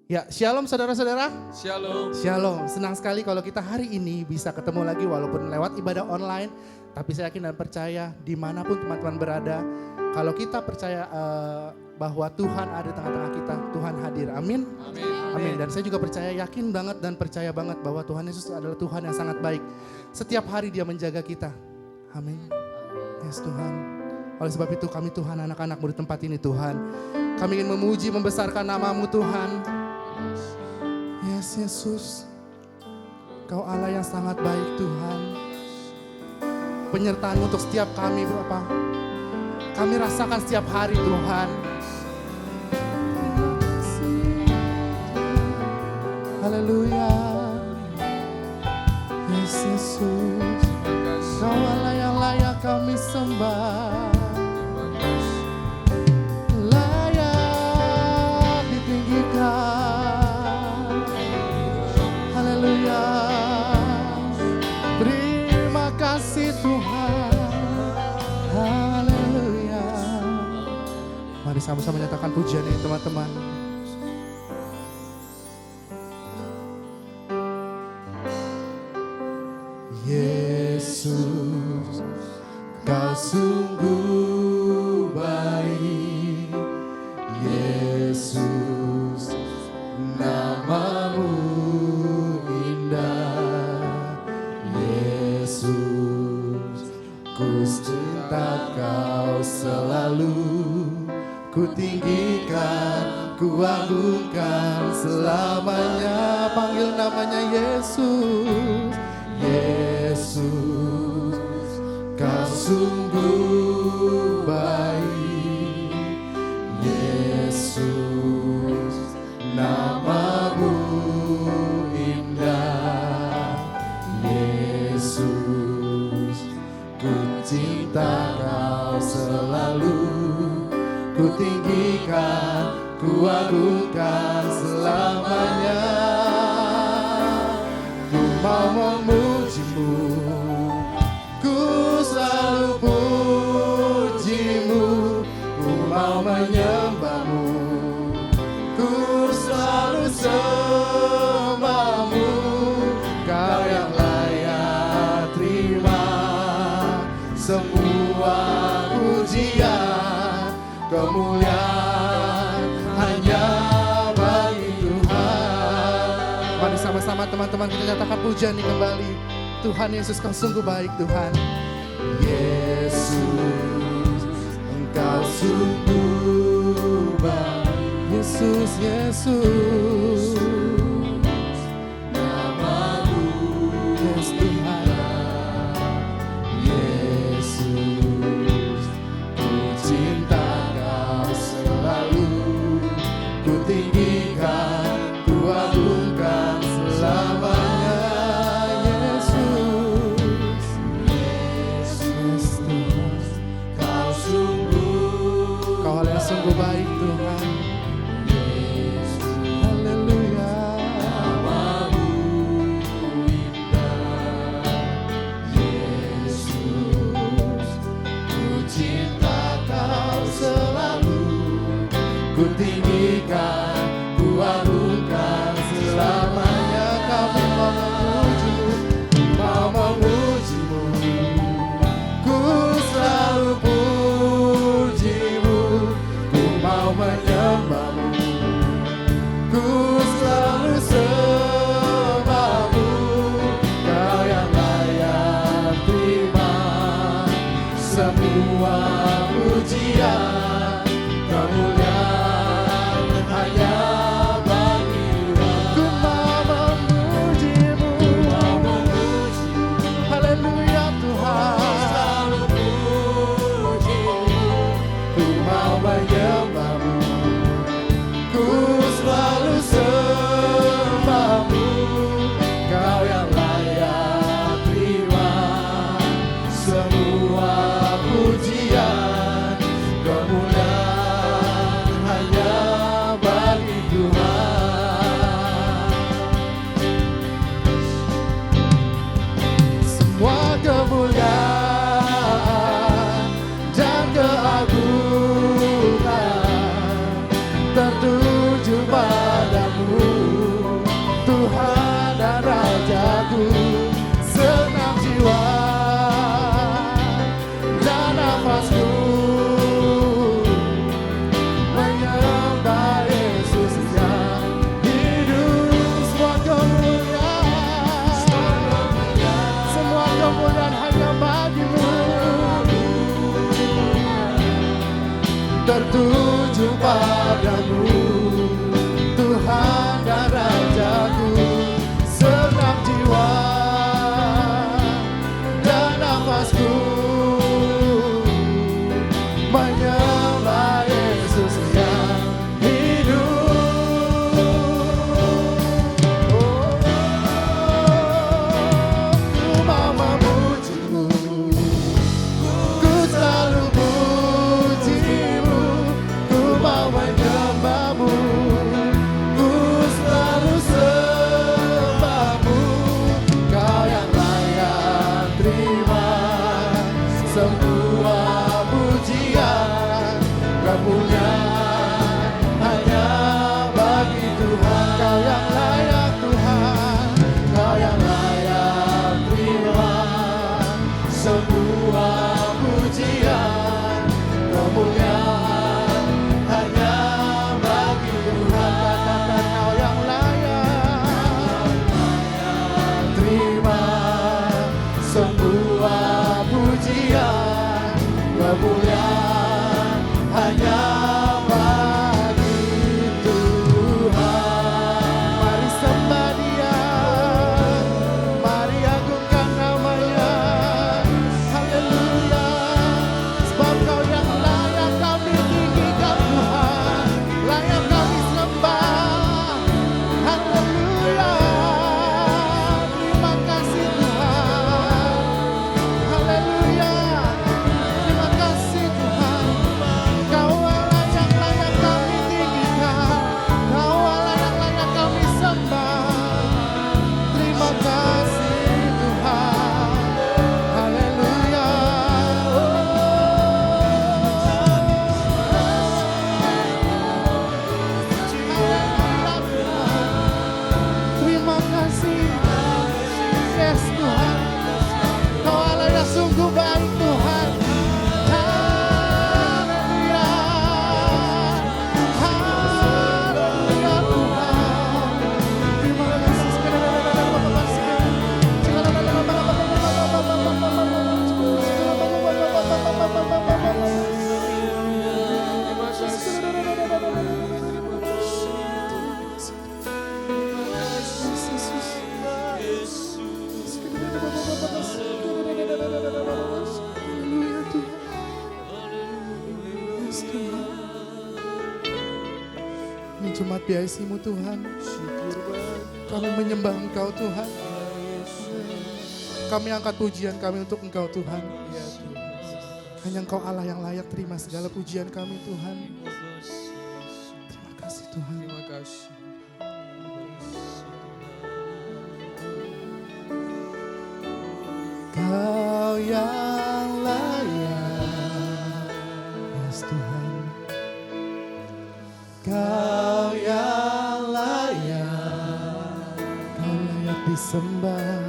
Ya, shalom saudara-saudara. Shalom. Shalom, senang sekali kalau kita hari ini bisa ketemu lagi walaupun lewat ibadah online. Tapi saya yakin dan percaya dimanapun teman-teman berada, kalau kita percaya bahwa Tuhan ada di tengah-tengah kita, Tuhan hadir. Amin. Amin. Amin. Dan saya juga percaya, yakin banget dan percaya banget bahwa Tuhan Yesus adalah Tuhan yang sangat baik. Setiap hari Dia menjaga kita. Amin. Yes Tuhan. Oleh sebab itu kami Tuhan, anak-anakmu di tempat ini Tuhan, kami ingin memuji, membesarkan nama-Mu Tuhan. Yes Yesus, Kau Allah yang sangat baik Tuhan. Penyertaan untuk setiap kami Bapa, kami rasakan setiap hari Tuhan. Haleluya. Yes Yesus, Kau Allah yang layak kami sembah, layak ditinggikan. Haleluya. Terima kasih Tuhan. Haleluya. Mari sama-sama menyatakan pujian ini teman-teman. Yesus, Kau sungguh baik. Yesus, nama-Mu indah. Yesus, ku cinta Kau selalu. Ku tinggikan, ku agungkan selamanya. Panggil namanya Yesus. Yesus, Kau sungguh baik. Yesus, nama-Mu indah. Yesus, ku cinta Kau selalu. Ku tinggikan, ku agungkan selamanya. Ku mau memuji-Mu, ku selalu puji-Mu. Ku mau menyembah-Mu, ku selalu sembah-Mu. Kau yang layak terima semua pujian, kemuliaan hanya bagi Tuhan. Mari sama-sama teman-teman kita nyatakan pujian ini kembali. Tuhan Yesus, Kau sungguh baik Tuhan. Yesus, Engkau sungguh baik. Yesus, Yesus, nama-Mu, yes Tuhan. Yesus, ku cinta Kau selalu. Ku tinggikan, ku agungkan selamanya. Yesus, Yesus Tuhan, Kau sungguh, Kau Allah yang sungguh baik Tuhan. Haleluya. Nama-Mu indah. Yesus, ku cinta Kau selalu. Ku tinggikan, ku agungkan selamanya. Kami mau memuji-Mu, mau memuji-Mu. Ku selalu puji-Mu, ku mau menyembah-Mu. Ku selalu sembah-Mu. Kau yang layak terima semua pujian, kemuliaan hanya bagi Tuhan. Ku mau memuji-Mu, haleluya Tuhan. Selalu puji-Mu, ku mau menyembah-Mu. Ku selalu sembah-Mu. Kau yang layak terima semua pujian, kemuliaan hanya bagi Tuhan. Semua kemuliaan dan keagungan tertuju padamu. Ini jemaat BIC-Mu Tuhan. Kami menyembah Engkau Tuhan. Kami angkat pujian kami untuk Engkau Tuhan. Hanya Engkau Allah yang layak terima segala pujian kami Tuhan. Terima kasih Tuhan. Terima kasih. Kau yang layak, yes Tuhan. Kau yang layak, Kau layak disembah.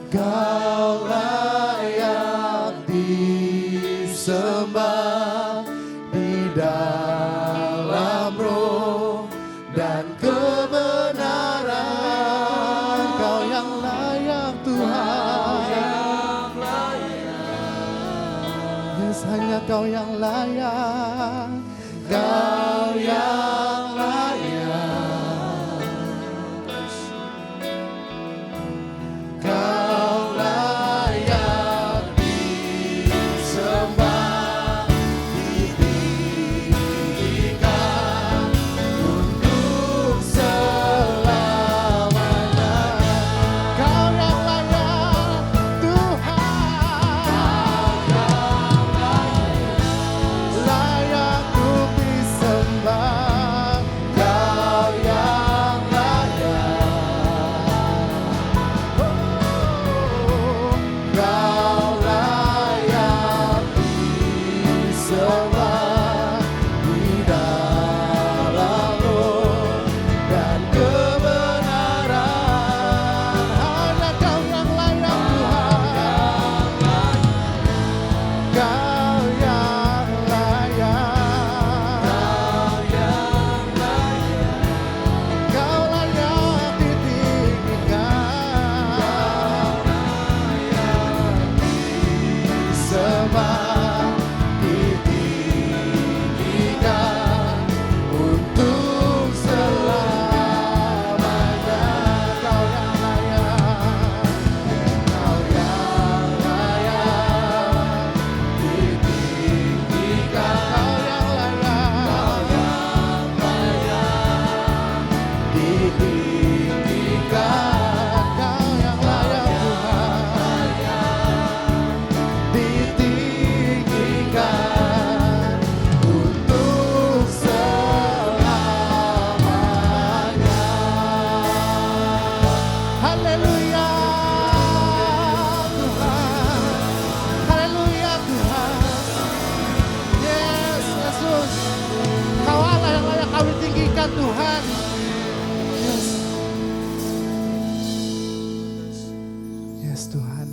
Kau layak disembah di dalam roh dan kebenaran. Kau yang layak Tuhan. Yes, hanya Kau yang layak. Kau yang layak. Kau layak disembah, ditinggikan untuk selamanya. Kau yang layak Tuhan. Layak untuk disembah. Kau yang layak. Kau layak disembah di dalam roh dan kebenaran. Hanya Kau yang layak Tuhan. Kau yang layak. Kau layak ditinggikan. Disembah, ditinggikan untuk selamanya. Kau yang layak. Kau yang layak ditinggikan. Kau yang layak ditinggikan. Kau yang layak Tuhan. Ditinggikan untuk selamanya. Haleluya Tuhan. Haleluya Tuhan. Yes Yesus. Kau Allah yang layak Kami tinggikan Tuhan. Yes. Yes Tuhan.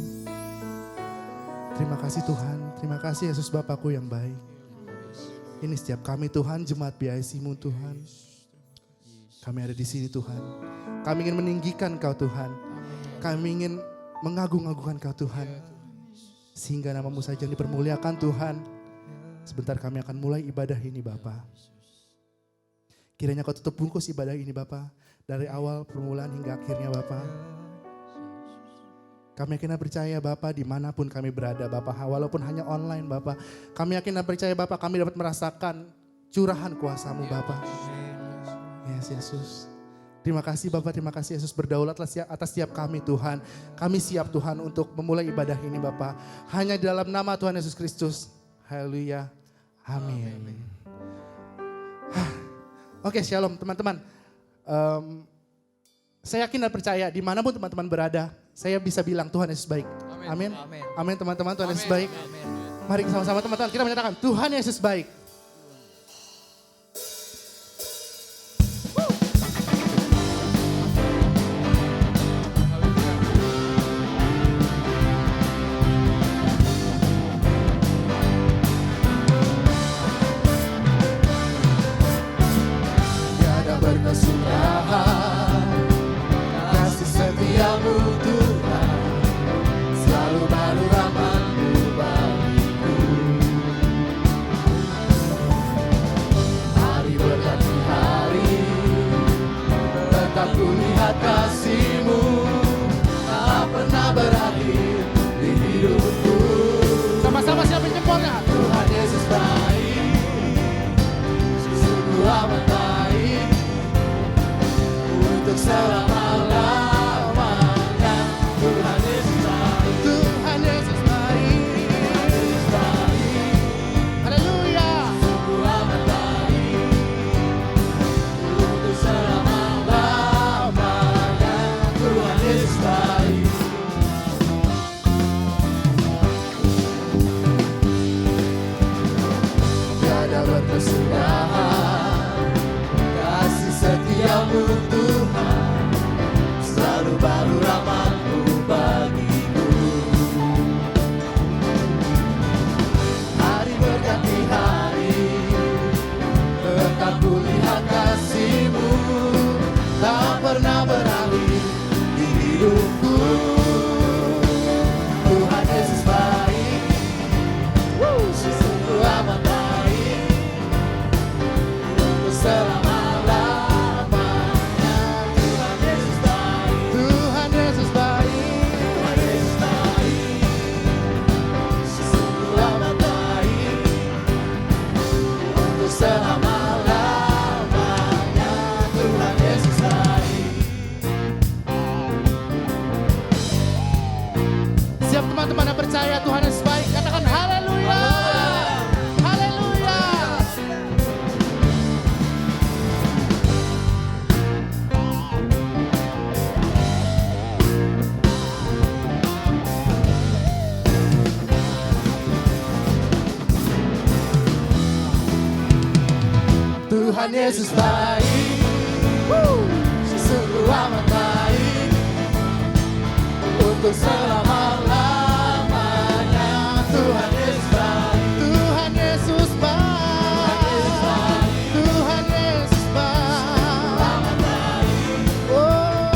Terima kasih Tuhan. Terima kasih Yesus Bapakku yang baik. Ini setiap kami Tuhan, jemaat BIC-Mu Tuhan. Kami ada di sini Tuhan. Kami ingin meninggikan Kau Tuhan. Kami ingin mengagung-agungkan Kau Tuhan. Sehingga nama-Mu saja yang dipermuliakan Tuhan. Sebentar kami akan mulai ibadah ini Bapa. Kiranya Kau tutup bungkus ibadah ini Bapa. Dari awal permulaan hingga akhirnya Bapa. Kami yakin dan percaya Bapa dimanapun kami berada Bapa, walaupun hanya online Bapa. Kami yakin dan percaya Bapa kami dapat merasakan curahan kuasa-Mu Bapa. Yes Yesus. Terima kasih Bapa, terima kasih Yesus, berdaulatlah atas setiap kami Tuhan. Kami siap Tuhan untuk memulai ibadah ini Bapa. Hanya di dalam nama Tuhan Yesus Kristus. Haleluya. Amin. Oke, shalom teman-teman. Saya yakin dan percaya dimanapun teman-teman berada, saya bisa bilang Tuhan Yesus baik. Amin. Amin teman-teman, Tuhan Yesus baik. Mari sama-sama teman-teman kita menyatakan Tuhan Yesus baik. Tiada berkesudahan kasih setiamu Tuhan, selalu baru rahmat-Mu bagiku. selama-lamanya. Tuhan Yesus baik. Tuhan Yesus baik. Haleluya. Sungguh amat baik. Untuk selama-lamanya. Tuhan Yesus baik. Tiada berkesudahan kasih setiamu Tuhan, selalu baru rahmat-Mu bagiku. Hari berganti hari, tetap ku lihat kasih-Mu, tak pernah beralih di hidupku. Tuhan Yesus baik, sungguh amat baik. Untuk selama-lamanya. Tuhan Yesus baik. Tuhan Yesus baik. Tuhan Yesus baik. Sungguh amat baik. Untuk selama-lamanya. Tuhan Yesus baik. Siap teman-teman yang percaya Tuhan Yesus baik, katakan haleluya. Haleluya. Tuhan Yesus baik. Sungguh amat baik. Untuk selama-lamanya. Tuhan Yesus baik. Tuhan Yesus baik. Tuhan Yesus baik. Amat baik. Oh,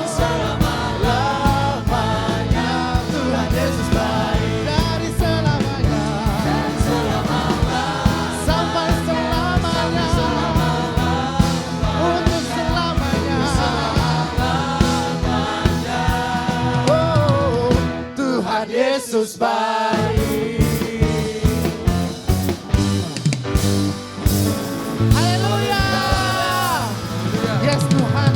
Selama-lamanya. Tuhan Yesus baik. dari selamanya Dan selama-lamanya. sampai selamanya. Untuk selamanya. Oh, Tuhan Yesus baik. haleluya. Yes Tuhan.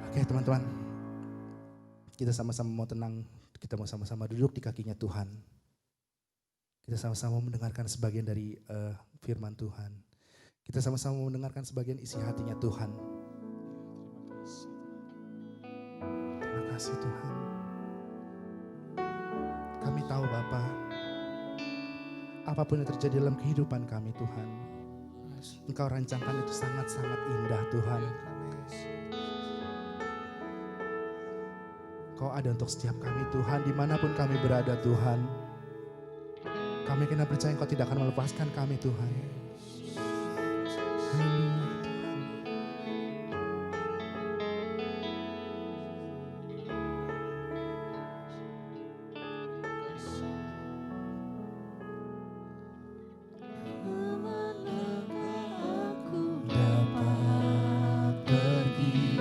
Oke teman-teman, kita sama-sama mau tenang, kita mau sama-sama duduk di kakinya Tuhan. Kita sama-sama mendengarkan sebagian dari firman Tuhan. Kita sama-sama mendengarkan sebagian isi hatinya Tuhan. Terima kasih Tuhan. Kami tahu Bapa, apapun yang terjadi dalam kehidupan kami Tuhan, Engkau rancangkan itu sangat-sangat indah Tuhan. Kau ada untuk setiap kami Tuhan, dimanapun kami berada Tuhan. Kami kena percaya Engkau tidak akan melepaskan kami Tuhan. Haleluya Tuhan. Dapat pergi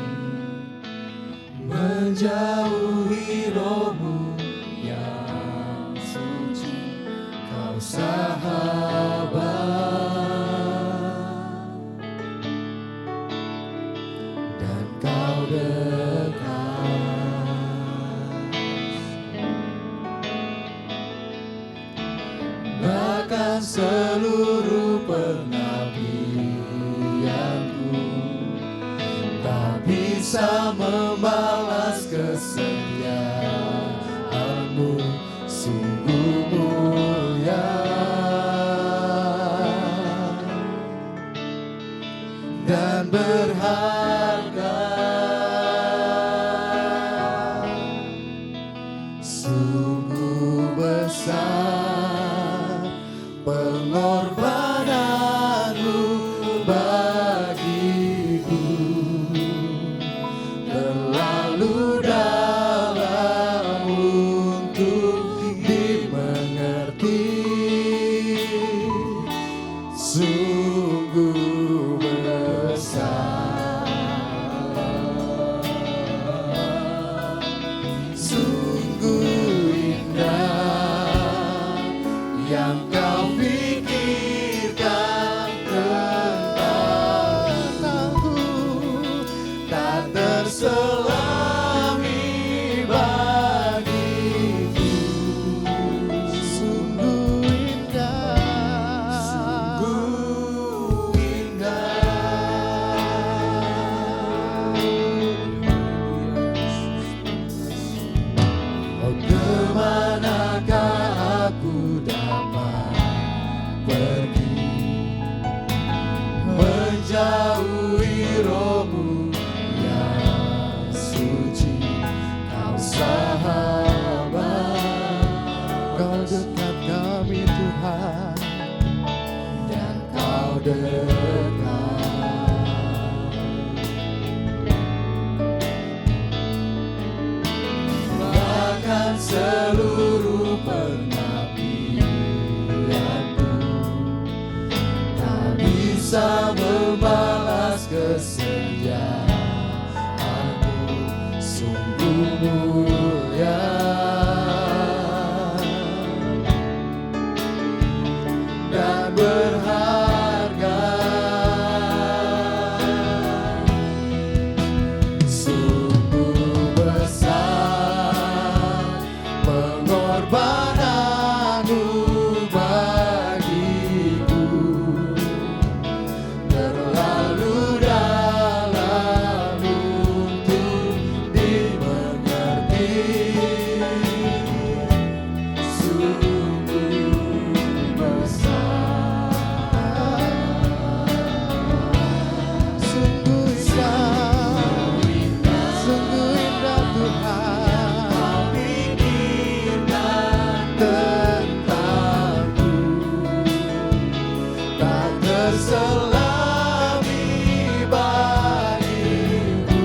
menjauhi rohmu yang suci, kau sahabat, dan kau dekat. Bahkan seluruh pengabdianku tak bisa membalas kesetiaanmu, sungguh mulia dan berharga. Sungguh besar pengorbananmu bagiku, terlalu dalam untuk dimengerti. Sungguh besar, sungguh indah yang kau pikirkan Bahkan seluruh pengabdianku tak bisa membalas kesetiaanmu, sungguh mulia dan berharga. Sungguh besar pengorbananmu bagiku, terlalu dalam untuk dimengerti. Sungguh besar, Sungguh indah, sungguh indah Tuhan. Kau pikirkan tentangku, tak terselami bagiku.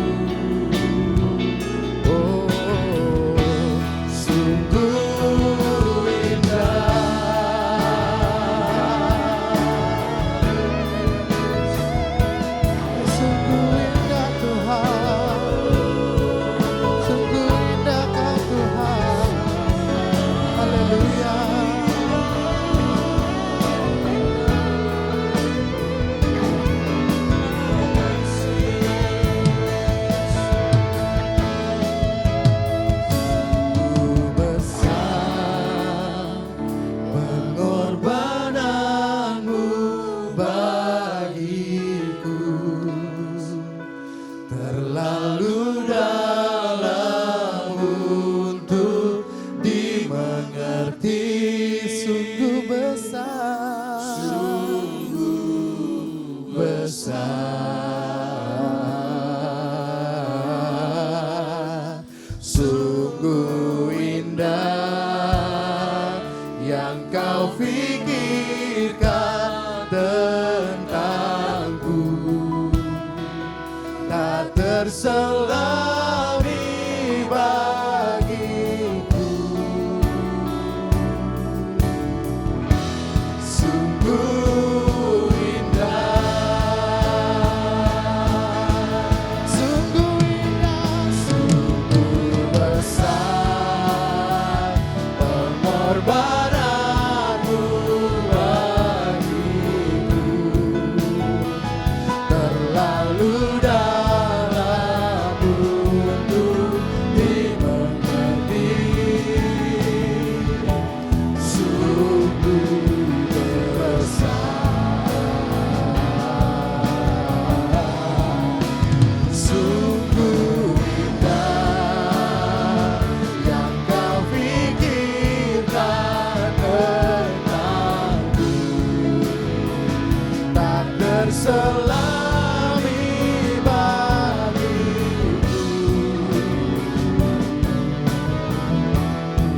Oh, sungguh indah. Sungguh indah Tuhan, sungguh indah Kau Tuhan. Haleluya. Sungguh besar pengorbananmu bagiku, terlalu dalam untuk dimengerti. Sungguh besar, Sungguh besar, sungguh indah yang kau pikirkan tentangku, tak terselami bagiku. Sungguh indah, sungguh indah, sungguh besar pengorbananmu bagiku, terlalu dalam untuk dimengerti. Sungguh besar, sungguh indah yang kau pikirkan tentangku, tak terselami bagiku.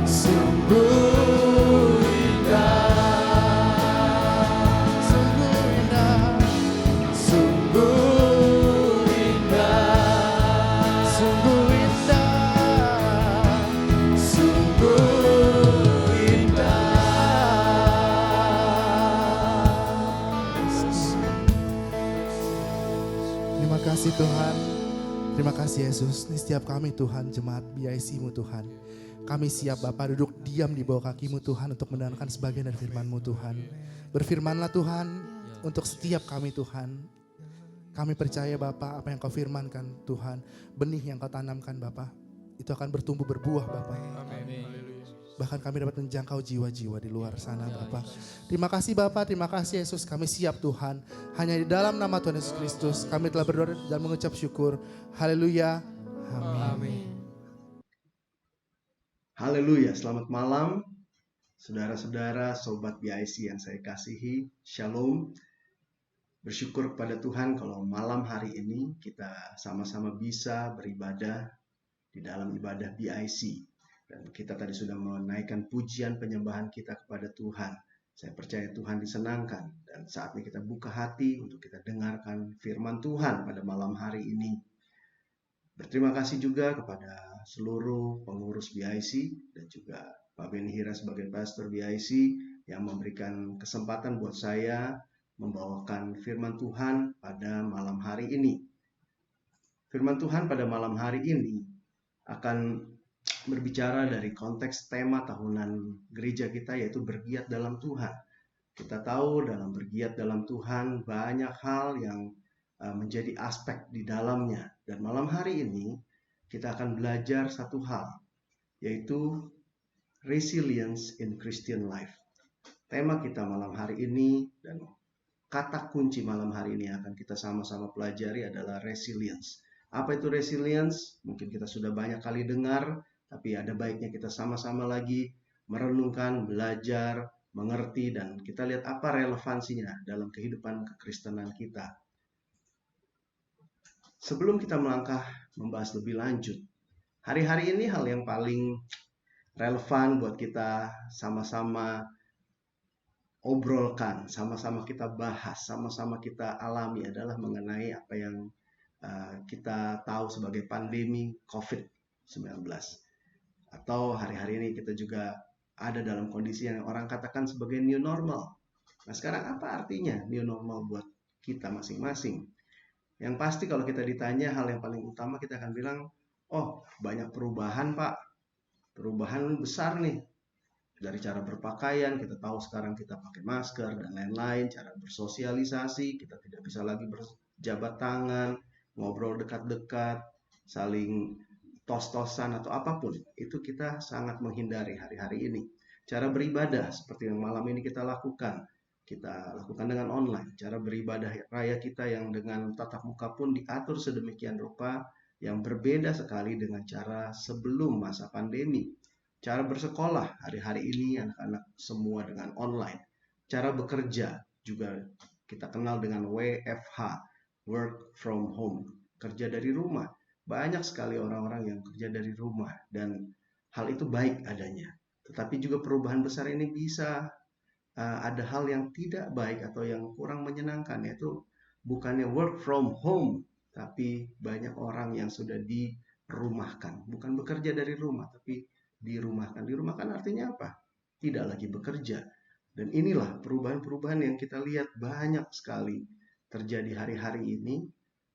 Sungguh indah, sungguh indah, sungguh indah, sungguh indah. sungguh indah. Terima kasih Tuhan. Terima kasih Yesus. Ini setiap kami Tuhan, jemaat BIC-Mu Tuhan. Kami siap Bapa duduk diam di bawah kaki-Mu Tuhan untuk mendengarkan sebagian dari firman-Mu Tuhan. Berfirmanlah Tuhan untuk setiap kami Tuhan. Kami percaya Bapa apa yang Kau firmankan Tuhan. Benih yang Kau tanamkan Bapa. Itu akan bertumbuh berbuah Bapa. Bahkan kami dapat menjangkau jiwa-jiwa di luar sana Bapa. Terima kasih Bapa, terima kasih Yesus. Kami siap Tuhan. Hanya di dalam nama Tuhan Yesus Kristus kami telah berdoa dan mengucap syukur. Haleluya. Amin. Haleluya, selamat malam saudara-saudara, sobat BIC yang saya kasihi, Shalom. Bersyukur kepada Tuhan kalau malam hari ini kita sama-sama bisa beribadah di dalam ibadah BIC. Dan kita tadi sudah menaikkan pujian penyembahan kita kepada Tuhan. Saya percaya Tuhan disenangkan, dan saatnya kita buka hati untuk kita dengarkan firman Tuhan pada malam hari ini. Berterima kasih juga kepada seluruh pengurus BIC dan juga Pak Beni Hira sebagai pastor BIC yang memberikan kesempatan buat saya membawakan firman Tuhan pada malam hari ini. Firman Tuhan pada malam hari ini akan berbicara dari konteks tema tahunan gereja kita, yaitu bergiat dalam Tuhan. Kita tahu dalam bergiat dalam Tuhan banyak hal yang menjadi aspek di dalamnya. Dan malam hari ini kita akan belajar satu hal, yaitu resilience in Christian life. Tema kita malam hari ini dan kata kunci malam hari ini akan kita sama-sama pelajari adalah resilience. Apa itu resilience? Mungkin kita sudah banyak kali dengar, tapi ada baiknya kita sama-sama lagi merenungkan, belajar, mengerti, dan kita lihat apa relevansinya dalam kehidupan kekristenan kita. Sebelum kita melangkah membahas lebih lanjut, hari-hari ini hal yang paling relevan buat kita sama-sama obrolkan, sama-sama kita bahas, sama-sama kita alami adalah mengenai apa yang kita tahu sebagai pandemi COVID-19. Atau hari-hari ini kita juga ada dalam kondisi yang orang katakan sebagai new normal. Nah, sekarang apa artinya new normal buat kita masing-masing? Yang pasti kalau kita ditanya hal yang paling utama, kita akan bilang, oh banyak perubahan Pak, perubahan besar nih. Dari cara berpakaian, kita tahu sekarang kita pakai masker dan lain-lain, cara bersosialisasi, kita tidak bisa lagi berjabat tangan, ngobrol dekat-dekat, saling tos-tosan atau apapun, itu kita sangat menghindari hari-hari ini. Cara beribadah seperti yang malam ini kita lakukan dengan online. Cara beribadah raya kita yang dengan tatap muka pun diatur sedemikian rupa yang berbeda sekali dengan cara sebelum masa pandemi. Cara bersekolah hari-hari ini anak-anak semua dengan online. Cara bekerja juga kita kenal dengan WFH, work from home, kerja dari rumah. Banyak sekali orang-orang yang kerja dari rumah dan hal itu baik adanya. Tetapi juga perubahan besar ini bisa ada hal yang tidak baik atau yang kurang menyenangkan, yaitu bukannya work from home, tapi banyak orang yang sudah dirumahkan. Bukan bekerja dari rumah, tapi dirumahkan. Dirumahkan artinya apa? Tidak lagi bekerja. Dan inilah perubahan-perubahan yang kita lihat banyak sekali terjadi hari-hari ini,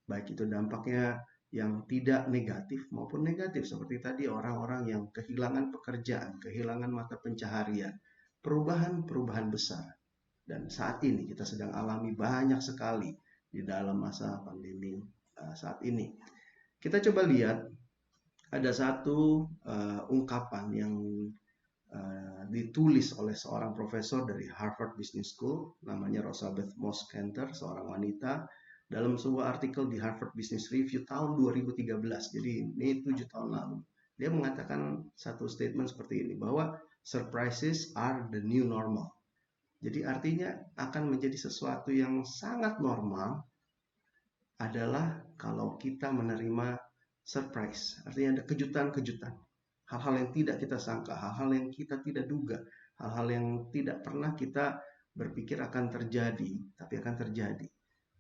baik itu dampaknya yang tidak negatif maupun negatif, seperti tadi orang-orang yang kehilangan pekerjaan, kehilangan mata pencaharian, perubahan-perubahan besar. Dan saat ini kita sedang alami banyak sekali di dalam masa pandemi saat ini. Kita coba lihat ada satu ungkapan yang ditulis oleh seorang profesor dari Harvard Business School, namanya Rosabeth Moss Kanter, seorang wanita, dalam sebuah artikel di Harvard Business Review tahun 2013, jadi ini 7 tahun lalu. Dia mengatakan satu statement seperti ini, bahwa surprises are the new normal. Jadi artinya akan menjadi sesuatu yang sangat normal adalah kalau kita menerima surprise. Artinya ada kejutan-kejutan. Hal-hal yang tidak kita sangka, hal-hal yang kita tidak duga, hal-hal yang tidak pernah kita berpikir akan terjadi, tapi akan terjadi.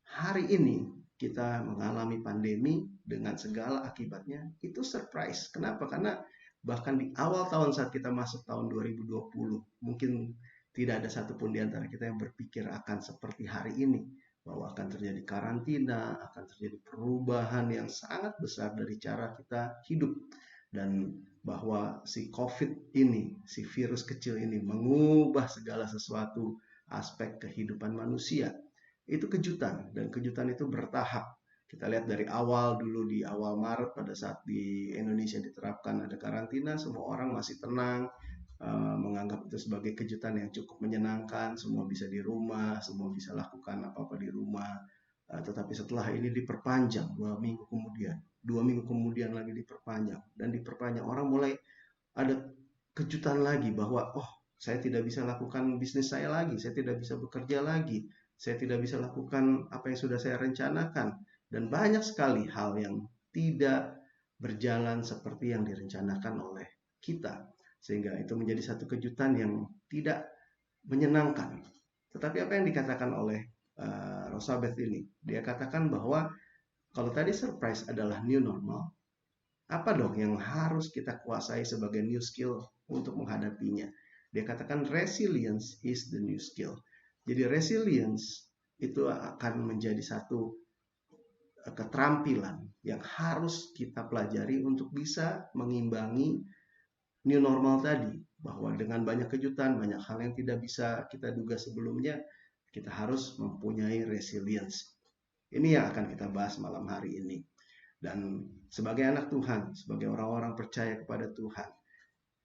Hari ini kita mengalami pandemi dengan segala akibatnya, itu surprise. Kenapa? Karena bahkan di awal tahun saat kita masuk tahun 2020, mungkin tidak ada satupun di antara kita yang berpikir akan seperti hari ini, bahwa akan terjadi karantina, akan terjadi perubahan yang sangat besar dari cara kita hidup, dan bahwa si COVID ini, si virus kecil ini mengubah segala sesuatu aspek kehidupan manusia. Itu kejutan, dan kejutan itu bertahap. Kita lihat dari awal dulu, di awal Maret pada saat di Indonesia diterapkan ada karantina, semua orang masih tenang, menganggap itu sebagai kejutan yang cukup menyenangkan, semua bisa di rumah, semua bisa lakukan apa-apa di rumah. Tetapi setelah ini diperpanjang 2 minggu kemudian lagi diperpanjang, dan diperpanjang, orang mulai ada kejutan lagi bahwa saya tidak bisa lakukan bisnis saya lagi, saya tidak bisa bekerja lagi, saya tidak bisa lakukan apa yang sudah saya rencanakan, dan banyak sekali hal yang tidak berjalan seperti yang direncanakan oleh kita, sehingga itu menjadi satu kejutan yang tidak menyenangkan. Tetapi apa yang dikatakan oleh Rosabeth ini, dia katakan bahwa kalau tadi surprise adalah new normal, apa dong yang harus kita kuasai sebagai new skill untuk menghadapinya? Dia katakan resilience is the new skill. Jadi resilience itu akan menjadi satu keterampilan yang harus kita pelajari untuk bisa mengimbangi new normal tadi. Bahwa dengan banyak kejutan, banyak hal yang tidak bisa kita duga sebelumnya, kita harus mempunyai resilience. Ini yang akan kita bahas malam hari ini. Dan sebagai anak Tuhan, sebagai orang-orang percaya kepada Tuhan,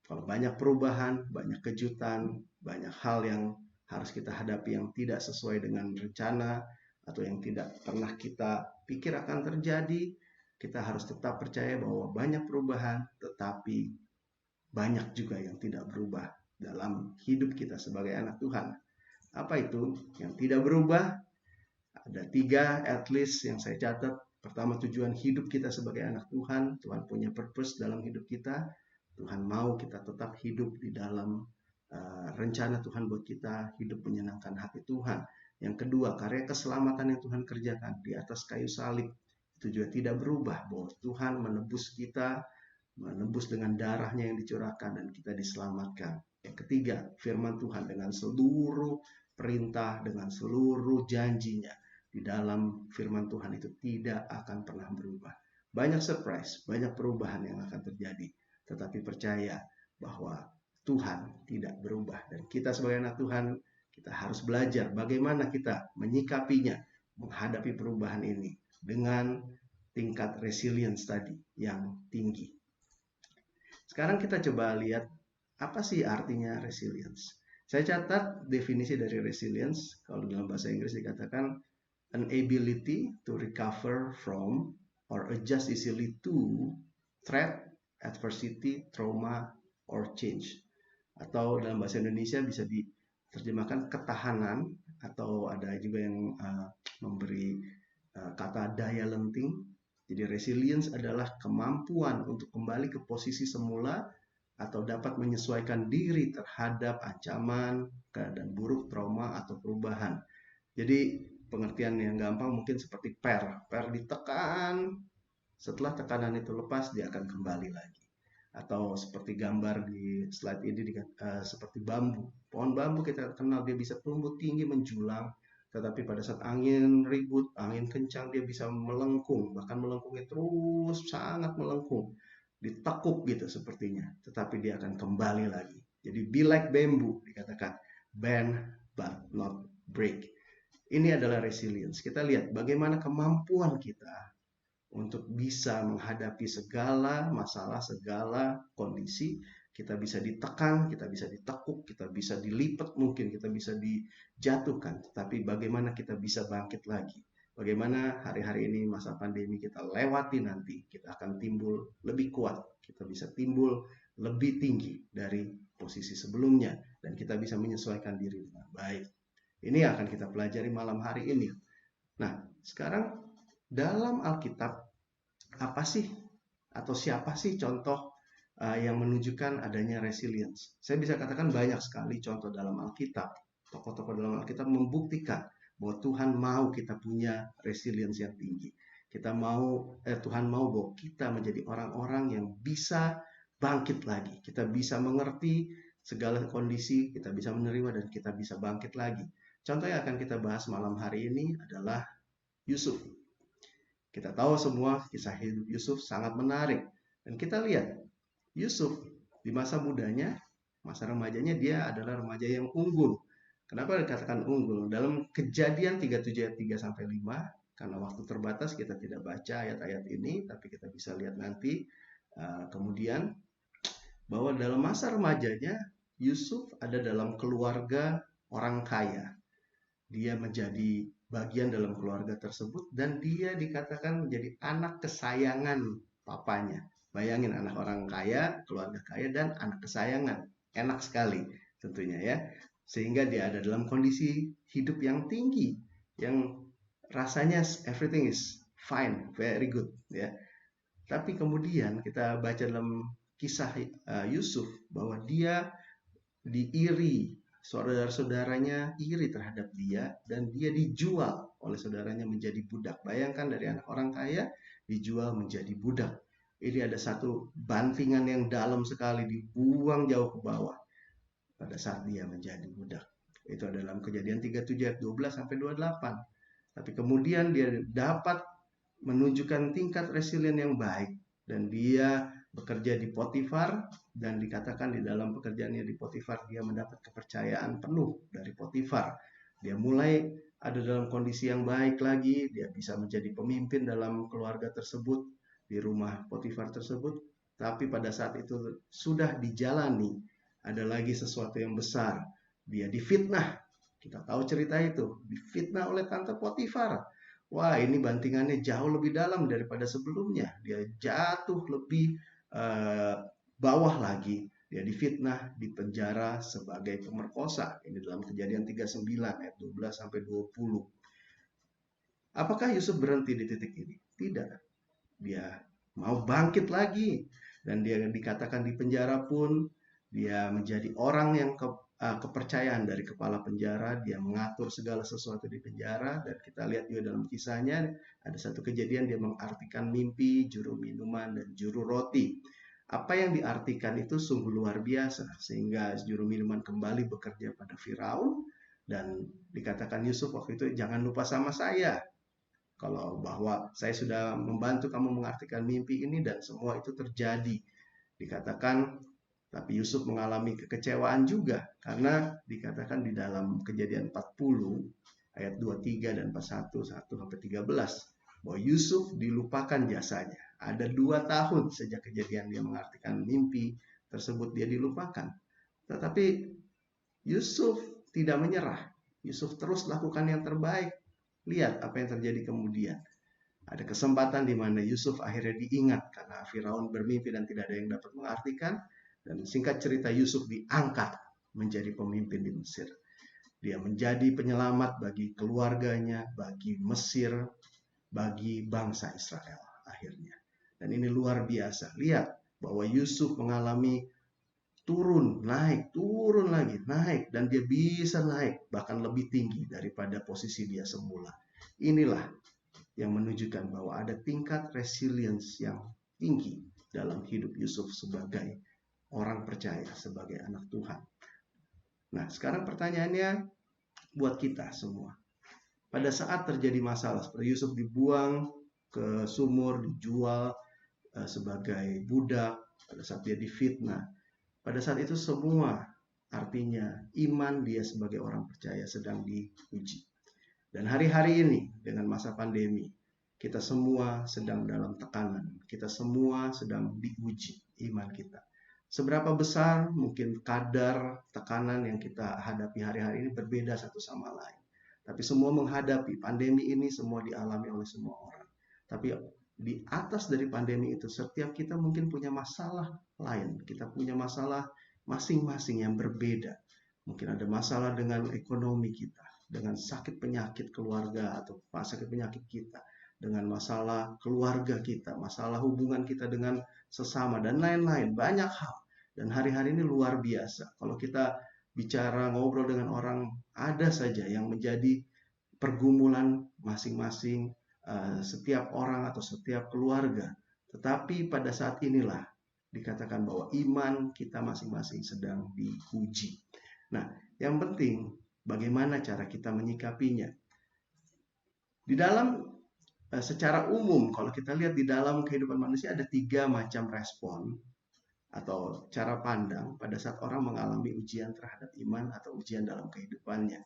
kalau banyak perubahan, banyak kejutan, banyak hal yang harus kita hadapi yang tidak sesuai dengan rencana atau yang tidak pernah kita pikir akan terjadi, kita harus tetap percaya bahwa banyak perubahan, tetapi banyak juga yang tidak berubah dalam hidup kita sebagai anak Tuhan. Apa itu yang tidak berubah? Ada 3 at least yang saya catat. Pertama, tujuan hidup kita sebagai anak Tuhan. Tuhan punya purpose dalam hidup kita. Tuhan mau kita tetap hidup di dalam rencana Tuhan buat kita, hidup menyenangkan hati Tuhan. Yang kedua, karya keselamatan yang Tuhan kerjakan di atas kayu salib itu juga tidak berubah, bahwa Tuhan menebus kita, menebus dengan darahnya yang dicurahkan, dan kita diselamatkan. Yang ketiga, firman Tuhan dengan seluruh perintah, dengan seluruh janjinya di dalam firman Tuhan itu tidak akan pernah berubah. Banyak surprise, banyak perubahan yang akan terjadi, tetapi percaya bahwa Tuhan tidak berubah. Dan kita sebagai anak Tuhan, kita harus belajar bagaimana kita menyikapinya, menghadapi perubahan ini dengan tingkat resilience tadi yang tinggi. Sekarang kita coba lihat apa sih artinya resilience. Saya catat definisi dari resilience. Kalau dalam bahasa Inggris dikatakan an ability to recover from or adjust easily to threat, adversity, trauma, or change. Atau dalam bahasa Indonesia bisa diterjemahkan ketahanan, atau ada juga yang memberi kata daya lenting. Jadi resilience adalah kemampuan untuk kembali ke posisi semula atau dapat menyesuaikan diri terhadap ancaman, keadaan buruk, trauma, atau perubahan. Jadi pengertian yang gampang mungkin seperti per ditekan, setelah tekanan itu lepas dia akan kembali lagi. Atau seperti gambar di slide ini seperti bambu. Pohon bambu kita kenal dia bisa tumbuh tinggi menjulang, tetapi pada saat angin ribut, angin kencang dia bisa melengkung, bahkan melengkungnya terus sangat melengkung, ditekuk gitu sepertinya, tetapi dia akan kembali lagi. Jadi be like bamboo dikatakan, bend but not break. Ini adalah resilience. Kita lihat bagaimana kemampuan kita untuk bisa menghadapi segala masalah, segala kondisi. Kita bisa ditekan, kita bisa ditekuk, kita bisa dilipat mungkin, kita bisa dijatuhkan. Tetapi bagaimana kita bisa bangkit lagi? Bagaimana hari-hari ini masa pandemi kita lewati nanti, kita akan timbul lebih kuat. Kita bisa timbul lebih tinggi dari posisi sebelumnya. Dan kita bisa menyesuaikan diri dengan baik. Ini yang akan kita pelajari malam hari ini. Nah, sekarang dalam Alkitab, apa sih atau siapa sih contoh yang menunjukkan adanya resilience? Saya bisa katakan banyak sekali contoh dalam Alkitab. Tokoh-tokoh dalam Alkitab membuktikan bahwa Tuhan mau kita punya resilience yang tinggi. Tuhan mau bahwa kita menjadi orang-orang yang bisa bangkit lagi. Kita bisa mengerti segala kondisi, kita bisa menerima, dan kita bisa bangkit lagi. Contoh yang akan kita bahas malam hari ini adalah Yusuf. Kita tahu semua kisah hidup Yusuf sangat menarik. Dan kita lihat, Yusuf di masa mudanya, masa remajanya dia adalah remaja yang unggul. Kenapa dikatakan unggul? Dalam Kejadian 37 ayat 3-5, karena waktu terbatas kita tidak baca ayat-ayat ini, tapi kita bisa lihat nanti kemudian bahwa dalam masa remajanya Yusuf ada dalam keluarga orang kaya. Dia menjadi bagian dalam keluarga tersebut dan dia dikatakan menjadi anak kesayangan papanya. Bayangin, anak orang kaya, keluarga kaya, dan anak kesayangan. Enak sekali tentunya ya. Sehingga dia ada dalam kondisi hidup yang tinggi, yang rasanya everything is fine, very good ya. Tapi kemudian kita baca dalam kisah Yusuf bahwa dia diiri saudara-saudaranya iri terhadap dia dan dia dijual oleh saudaranya menjadi budak. Bayangkan dari anak orang kaya dijual menjadi budak. Ini ada satu bantingan yang dalam sekali, dibuang jauh ke bawah pada saat dia menjadi budak. Itu adalah Kejadian 37 ayat 12 sampai 28. Tapi kemudian dia dapat menunjukkan tingkat resilient yang baik dan dia bekerja di Potifar, dan dikatakan di dalam pekerjaannya di Potifar dia mendapat kepercayaan penuh dari Potifar. Dia mulai ada dalam kondisi yang baik lagi, dia bisa menjadi pemimpin dalam keluarga tersebut, di rumah Potifar tersebut. Tapi pada saat itu sudah dijalani, ada lagi sesuatu yang besar. Dia difitnah. Kita tahu cerita itu, difitnah oleh tante Potifar. Wah, ini bantingannya jauh lebih dalam daripada sebelumnya. Dia jatuh lebih bawah lagi. Dia difitnah, dipenjara sebagai pemerkosa. Ini dalam Kejadian 39 ayat 12 sampai 20. Apakah Yusuf berhenti di titik ini? Tidak. Dia mau bangkit lagi, dan dia dikatakan di penjara pun dia menjadi orang yang kepercayaan dari kepala penjara. Dia mengatur segala sesuatu di penjara, dan kita lihat juga dalam kisahnya ada satu kejadian dia mengartikan mimpi juru minuman dan juru roti. Apa yang diartikan itu sungguh luar biasa, sehingga juru minuman kembali bekerja pada Firaun, dan dikatakan Yusuf waktu itu, jangan lupa sama saya, kalau bahwa saya sudah membantu kamu mengartikan mimpi ini, dan semua itu terjadi. Dikatakan, tapi Yusuf mengalami kekecewaan juga, karena dikatakan di dalam Kejadian 40 ayat 23 dan 41-13 bahwa Yusuf dilupakan jasanya. Ada 2 tahun sejak kejadian dia mengartikan mimpi tersebut, dia dilupakan. Tetapi Yusuf tidak menyerah. Yusuf terus lakukan yang terbaik. Lihat apa yang terjadi kemudian. Ada kesempatan di mana Yusuf akhirnya diingat karena Firaun bermimpi dan tidak ada yang dapat mengartikan. Dan singkat cerita, Yusuf diangkat menjadi pemimpin di Mesir. Dia menjadi penyelamat bagi keluarganya, bagi Mesir, bagi bangsa Israel akhirnya. Dan ini luar biasa. Lihat bahwa Yusuf mengalami turun, naik, turun lagi, naik. Dan dia bisa naik bahkan lebih tinggi daripada posisi dia semula. Inilah yang menunjukkan bahwa ada tingkat resilience yang tinggi dalam hidup Yusuf sebagai orang percaya, sebagai anak Tuhan. Nah, sekarang pertanyaannya buat kita semua. Pada saat terjadi masalah, seperti Yusuf dibuang ke sumur, dijual sebagai budak, pada saat dia difitnah, pada saat itu semua artinya iman dia sebagai orang percaya sedang diuji. Dan hari-hari ini dengan masa pandemi, kita semua sedang dalam tekanan, kita semua sedang diuji iman kita. Seberapa besar mungkin kadar tekanan yang kita hadapi hari-hari ini berbeda satu sama lain. Tapi semua menghadapi pandemi ini, semua dialami oleh semua orang. Tapi di atas dari pandemi itu, setiap kita mungkin punya masalah lain. Kita punya masalah masing-masing yang berbeda. Mungkin ada masalah dengan ekonomi kita, dengan sakit penyakit keluarga atau sakit penyakit kita, dengan masalah keluarga kita, masalah hubungan kita dengan sesama, dan lain-lain. Banyak hal. Dan hari-hari ini luar biasa. Kalau kita bicara, ngobrol dengan orang, ada saja yang menjadi pergumulan masing-masing setiap orang atau setiap keluarga. Tetapi pada saat inilah dikatakan bahwa iman kita masing-masing sedang diuji. Nah, yang penting bagaimana cara kita menyikapinya. Di dalam secara umum, kalau kita lihat di dalam kehidupan manusia ada 3 macam respon atau cara pandang pada saat orang mengalami ujian terhadap iman atau ujian dalam kehidupannya.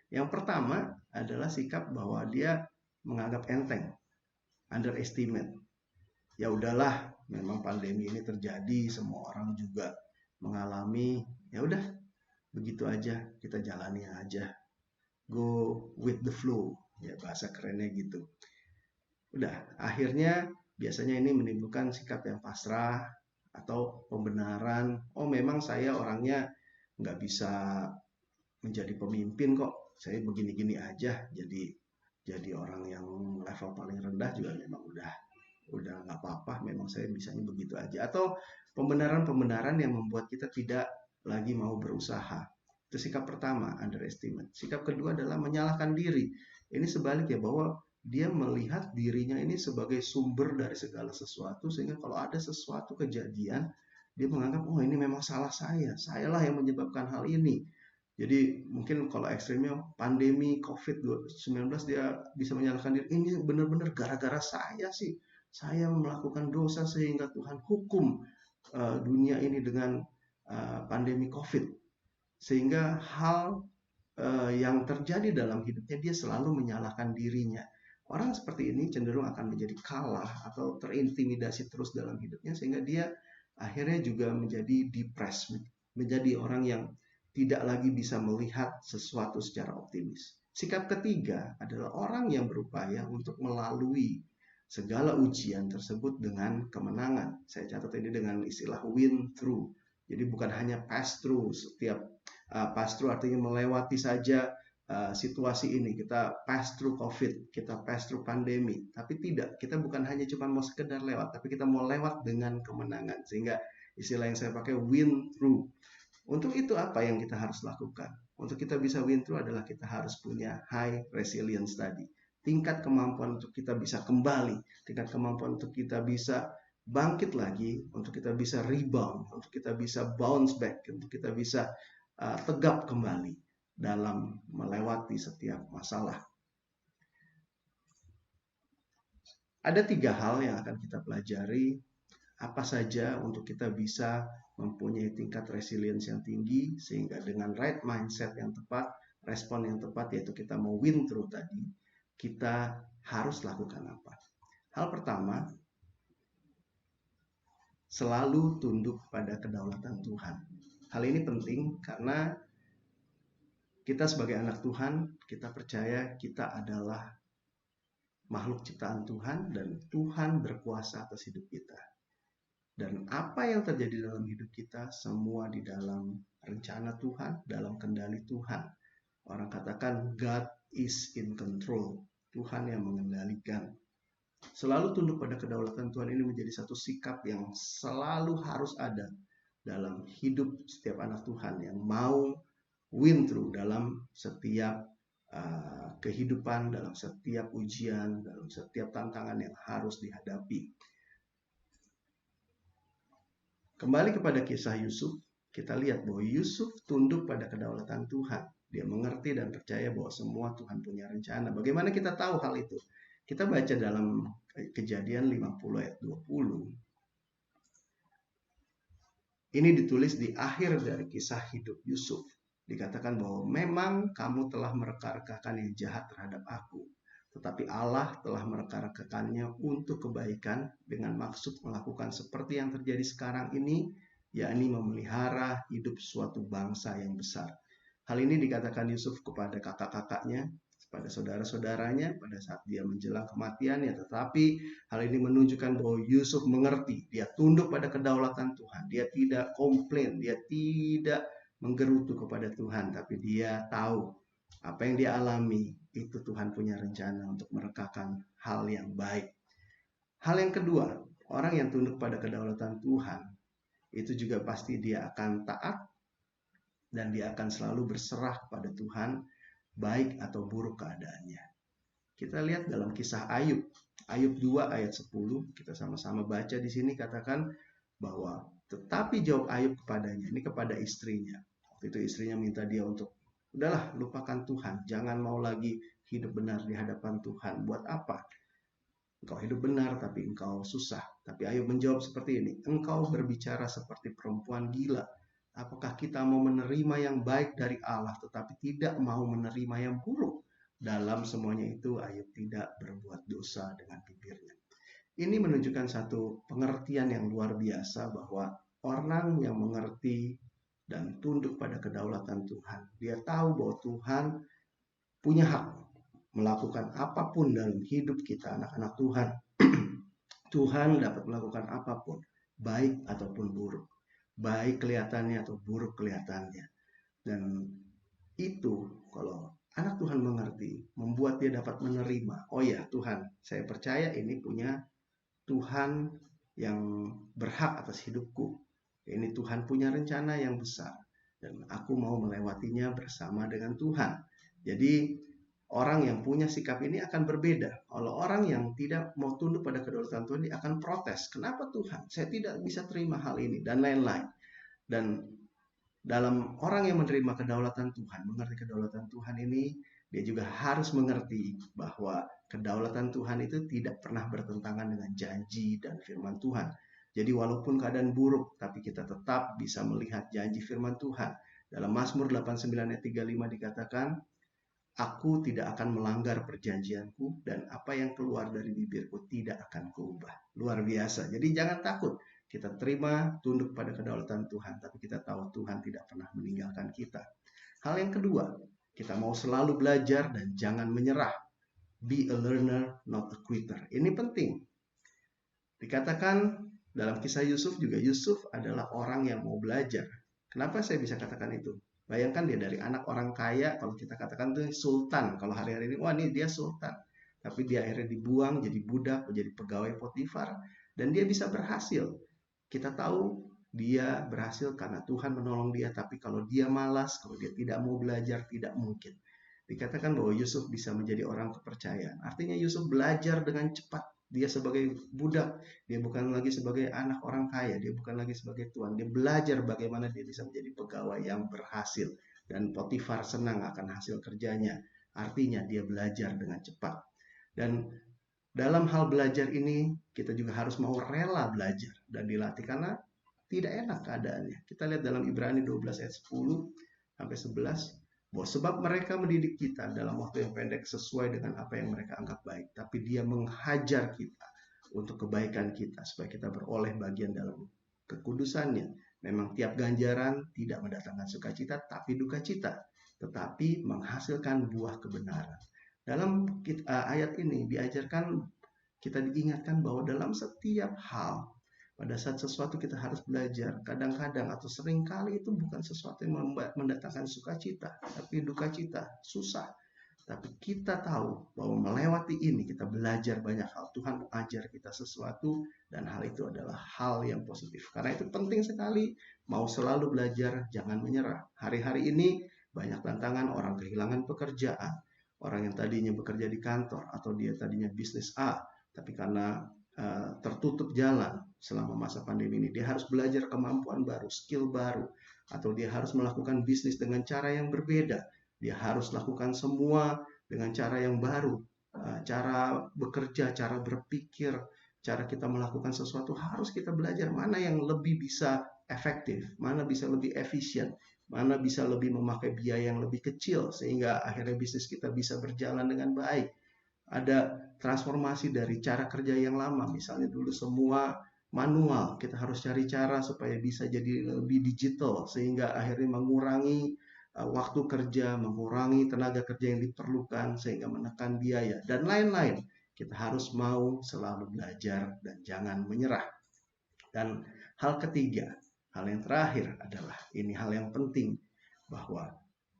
Yang pertama adalah sikap bahwa dia menganggap enteng, underestimate. Ya udahlah, memang pandemi ini terjadi, semua orang juga mengalami, ya udah, begitu aja, kita jalani aja. Go with the flow, ya bahasa kerennya gitu. Udah, akhirnya biasanya ini menimbulkan sikap yang pasrah atau pembenaran. Oh, memang saya orangnya nggak bisa menjadi pemimpin kok, saya begini-gini aja, jadi orang yang level paling rendah juga memang udah nggak apa-apa, memang saya bisanya begitu aja. Atau pembenaran-pembenaran yang membuat kita tidak lagi mau berusaha. Itu sikap pertama, underestimate. Sikap kedua adalah menyalahkan diri. Ini sebaliknya, bahwa dia melihat dirinya ini sebagai sumber dari segala sesuatu, sehingga kalau ada sesuatu kejadian, dia menganggap, oh ini memang salah sayalah yang menyebabkan hal ini. Jadi mungkin kalau ekstrimnya pandemi COVID-19, dia bisa menyalahkan diri, ini benar-benar gara-gara saya sih. Saya melakukan dosa sehingga Tuhan hukum dunia ini dengan pandemi COVID. Sehingga hal yang terjadi dalam hidupnya, dia selalu menyalahkan dirinya. Orang seperti ini cenderung akan menjadi kalah atau terintimidasi terus dalam hidupnya, sehingga dia akhirnya juga menjadi depressed, menjadi orang yang tidak lagi bisa melihat sesuatu secara optimis. Sikap ketiga adalah orang yang berupaya untuk melalui segala ujian tersebut dengan kemenangan. Saya catat ini dengan istilah win through. Jadi bukan hanya pass through, pass through artinya melewati saja situasi ini, kita pass through COVID, kita pass through pandemi, tapi tidak, kita bukan hanya cuma mau sekedar lewat, tapi kita mau lewat dengan kemenangan. Sehingga istilah yang saya pakai win through. Untuk itu apa yang kita harus lakukan? Untuk kita bisa win through adalah kita harus punya high resilience tadi. Tingkat kemampuan untuk kita bisa kembali, tingkat kemampuan untuk kita bisa bangkit lagi, untuk kita bisa rebound, untuk kita bisa bounce back, untuk kita bisa tegap kembali dalam melewati setiap masalah. Ada 3 hal yang akan kita pelajari, apa saja untuk kita bisa mempunyai tingkat resilience yang tinggi, sehingga dengan right mindset yang tepat, respon yang tepat, yaitu kita mau win through tadi, kita harus lakukan apa? Hal pertama, selalu tunduk pada kedaulatan Tuhan. Hal ini penting karena kita sebagai anak Tuhan, kita percaya kita adalah makhluk ciptaan Tuhan dan Tuhan berkuasa atas hidup kita. Dan apa yang terjadi dalam hidup kita, semua di dalam rencana Tuhan, dalam kendali Tuhan. Orang katakan God is in control. Tuhan yang mengendalikan. Selalu tunduk pada kedaulatan Tuhan ini menjadi satu sikap yang selalu harus ada dalam hidup setiap anak Tuhan yang mau win through dalam setiap kehidupan, dalam setiap ujian, dalam setiap tantangan yang harus dihadapi. Kembali kepada kisah Yusuf, kita lihat bahwa Yusuf tunduk pada kedaulatan Tuhan. Dia mengerti dan percaya bahwa semua Tuhan punya rencana. Bagaimana kita tahu hal itu? Kita baca dalam Kejadian 50 ayat 20. Ini ditulis di akhir dari kisah hidup Yusuf. Dikatakan bahwa memang kamu telah mereka-rekakan yang jahat terhadap aku. Tetapi Allah telah mereka-rekakannya untuk kebaikan dengan maksud melakukan seperti yang terjadi sekarang ini, yakni memelihara hidup suatu bangsa yang besar. Hal ini dikatakan Yusuf kepada kakak-kakaknya, pada saudara-saudaranya pada saat dia menjelang kematiannya. Tetapi hal ini menunjukkan bahwa Yusuf mengerti, dia tunduk pada kedaulatan Tuhan. Dia tidak komplain, dia tidak menggerutu kepada Tuhan, tapi dia tahu apa yang dia alami itu Tuhan punya rencana untuk merekakan hal yang baik. Hal yang kedua, orang yang tunduk pada kedaulatan Tuhan itu juga pasti dia akan taat dan dia akan selalu berserah kepada Tuhan, baik atau buruk keadaannya. Kita lihat dalam kisah Ayub, Ayub 2 ayat 10, kita sama-sama baca di sini, katakan bahwa tetapi jawab Ayub kepadanya, ini kepada istrinya. Waktu itu istrinya minta dia untuk, udahlah lupakan Tuhan, jangan mau lagi hidup benar di hadapan Tuhan. Buat apa? Engkau hidup benar tapi engkau susah. Tapi Ayub menjawab seperti ini, engkau berbicara seperti perempuan gila. Apakah kita mau menerima yang baik dari Allah tetapi tidak mau menerima yang buruk? Dalam semuanya itu Ayub tidak berbuat dosa dengan bibirnya. Ini menunjukkan satu pengertian yang luar biasa bahwa orang yang mengerti dan tunduk pada kedaulatan Tuhan, dia tahu bahwa Tuhan punya hak melakukan apapun dalam hidup kita, anak-anak Tuhan. Tuhan dapat melakukan apapun, baik ataupun buruk. Baik kelihatannya atau buruk kelihatannya. Dan itu kalau anak Tuhan mengerti, membuat dia dapat menerima, oh ya Tuhan, saya percaya ini punya Tuhan yang berhak atas hidupku. Ini Tuhan punya rencana yang besar. dan aku mau melewatinya bersama dengan Tuhan. Jadi orang yang punya sikap ini akan berbeda. Kalau orang yang tidak mau tunduk pada kedaulatan Tuhan, dia akan protes. Kenapa Tuhan? Saya tidak bisa terima hal ini, dan lain-lain. Dan dalam orang yang menerima kedaulatan Tuhan, mengerti kedaulatan Tuhan ini, dia juga harus mengerti bahwa kedaulatan Tuhan itu tidak pernah bertentangan dengan janji dan firman Tuhan. Jadi walaupun keadaan buruk, tapi kita tetap bisa melihat janji firman Tuhan. Dalam Mazmur 89 ayat 35 dikatakan, aku tidak akan melanggar perjanjianku, dan apa yang keluar dari bibirku tidak akan kuubah. Luar biasa. Jadi jangan takut. Kita terima, tunduk pada kedaulatan Tuhan, tapi kita tahu Tuhan tidak pernah meninggalkan kita. Hal yang kedua, kita mau selalu belajar dan jangan menyerah. Be a learner, not a quitter. Ini penting. Dikatakan dalam kisah Yusuf juga, Yusuf adalah orang yang mau belajar. Kenapa saya bisa katakan itu? Bayangkan dia dari anak orang kaya, kalau kita katakan itu sultan. Kalau hari-hari ini, wah ini dia sultan. Tapi dia akhirnya dibuang jadi budak, menjadi pegawai Potifar, dan dia bisa berhasil. Kita tahu dia berhasil karena Tuhan menolong dia, tapi kalau dia malas, kalau dia tidak mau belajar, tidak mungkin. Dikatakan bahwa Yusuf bisa menjadi orang kepercayaan. Artinya Yusuf belajar dengan cepat. Dia sebagai budak, dia bukan lagi sebagai anak orang kaya, dia bukan lagi sebagai tuan. Dia belajar bagaimana dia bisa menjadi pegawai yang berhasil. Dan Potifar senang akan hasil kerjanya. Artinya dia belajar dengan cepat. Dan dalam hal belajar ini, kita juga harus mau rela belajar dan dilatih, karena tidak enak keadaannya. Kita lihat dalam Ibrani 12 ayat 10 sampai 11, bahwa sebab mereka mendidik kita dalam waktu yang pendek sesuai dengan apa yang mereka anggap baik, tapi dia menghajar kita untuk kebaikan kita, supaya kita beroleh bagian dalam kekudusannya. Memang tiap ganjaran tidak mendatangkan sukacita, tapi duka cita, tetapi menghasilkan buah kebenaran. Dalam ayat ini diajarkan, kita diingatkan bahwa dalam setiap hal, pada saat sesuatu kita harus belajar. Kadang-kadang atau seringkali itu bukan sesuatu yang mendatangkan sukacita, tapi duka cita, susah. Tapi kita tahu bahwa melewati ini kita belajar banyak hal. Tuhan mengajar kita sesuatu, dan hal itu adalah hal yang positif. Karena itu penting sekali, mau selalu belajar, jangan menyerah. Hari-hari ini banyak tantangan, orang kehilangan pekerjaan. Orang yang tadinya bekerja di kantor, atau dia tadinya bisnis A, tapi karena tertutup jalan selama masa pandemi ini, dia harus belajar kemampuan baru, skill baru, atau dia harus melakukan bisnis dengan cara yang berbeda. Dia harus lakukan semua dengan cara yang baru, cara bekerja, cara berpikir, cara kita melakukan sesuatu, harus kita belajar mana yang lebih bisa efektif, mana bisa lebih efisien, mana bisa lebih memakai biaya yang lebih kecil, sehingga akhirnya bisnis kita bisa berjalan dengan baik. Ada transformasi dari cara kerja yang lama, misalnya dulu semua manual, kita harus cari cara supaya bisa jadi lebih digital, sehingga akhirnya mengurangi waktu kerja, mengurangi tenaga kerja yang diperlukan, sehingga menekan biaya, dan lain-lain. Kita harus mau selalu belajar dan jangan menyerah. Dan hal ketiga, hal yang terakhir adalah, ini hal yang penting, bahwa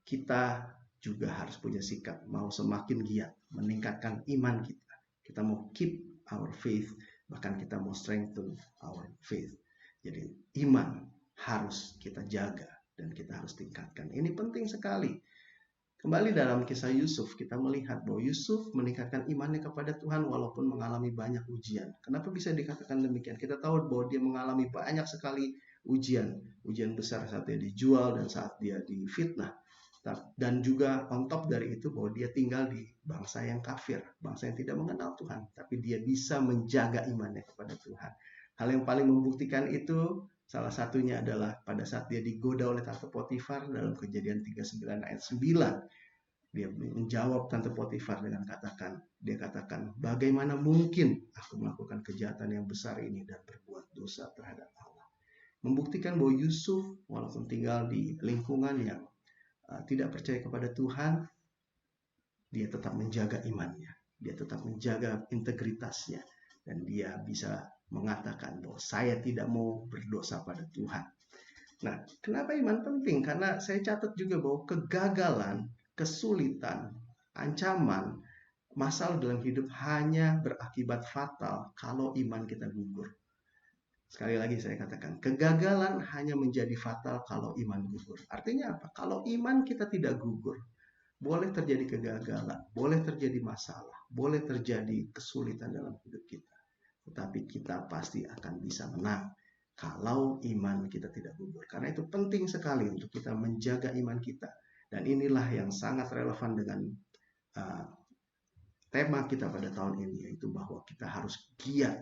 kita juga harus punya sikap mau semakin giat meningkatkan iman kita. Kita mau keep our faith, bahkan kita mau strengthen our faith. Jadi iman harus kita jaga dan kita harus tingkatkan. Ini penting sekali. Kembali dalam kisah Yusuf, kita melihat bahwa Yusuf meningkatkan imannya kepada Tuhan walaupun mengalami banyak ujian. Kenapa bisa dikatakan demikian? Kita tahu bahwa dia mengalami banyak sekali ujian. Ujian besar saat dia dijual dan saat dia difitnah. Dan juga on top dari itu, bahwa dia tinggal di bangsa yang kafir, bangsa yang tidak mengenal Tuhan, tapi dia bisa menjaga imannya kepada Tuhan. Hal yang paling membuktikan itu, salah satunya adalah pada saat dia digoda oleh Tante Potifar dalam Kejadian 39 ayat 9. Dia menjawab Tante Potifar dengan dia katakan, bagaimana mungkin aku melakukan kejahatan yang besar ini dan berbuat dosa terhadap Allah. Membuktikan bahwa Yusuf walaupun tinggal di lingkungan yang tidak percaya kepada Tuhan, dia tetap menjaga imannya, dia tetap menjaga integritasnya, dan dia bisa mengatakan bahwa saya tidak mau berdosa pada Tuhan. Nah, kenapa iman penting? Karena saya catat juga bahwa kegagalan, kesulitan, ancaman, masalah dalam hidup hanya berakibat fatal kalau iman kita gugur. Sekali lagi saya katakan, kegagalan hanya menjadi fatal kalau iman gugur. Artinya apa? Kalau iman kita tidak gugur, boleh terjadi kegagalan, boleh terjadi masalah, boleh terjadi kesulitan dalam hidup kita. Tetapi kita pasti akan bisa menang kalau iman kita tidak gugur. Karena itu penting sekali untuk kita menjaga iman kita. Dan inilah yang sangat relevan dengan tema kita pada tahun ini, yaitu bahwa kita harus giat.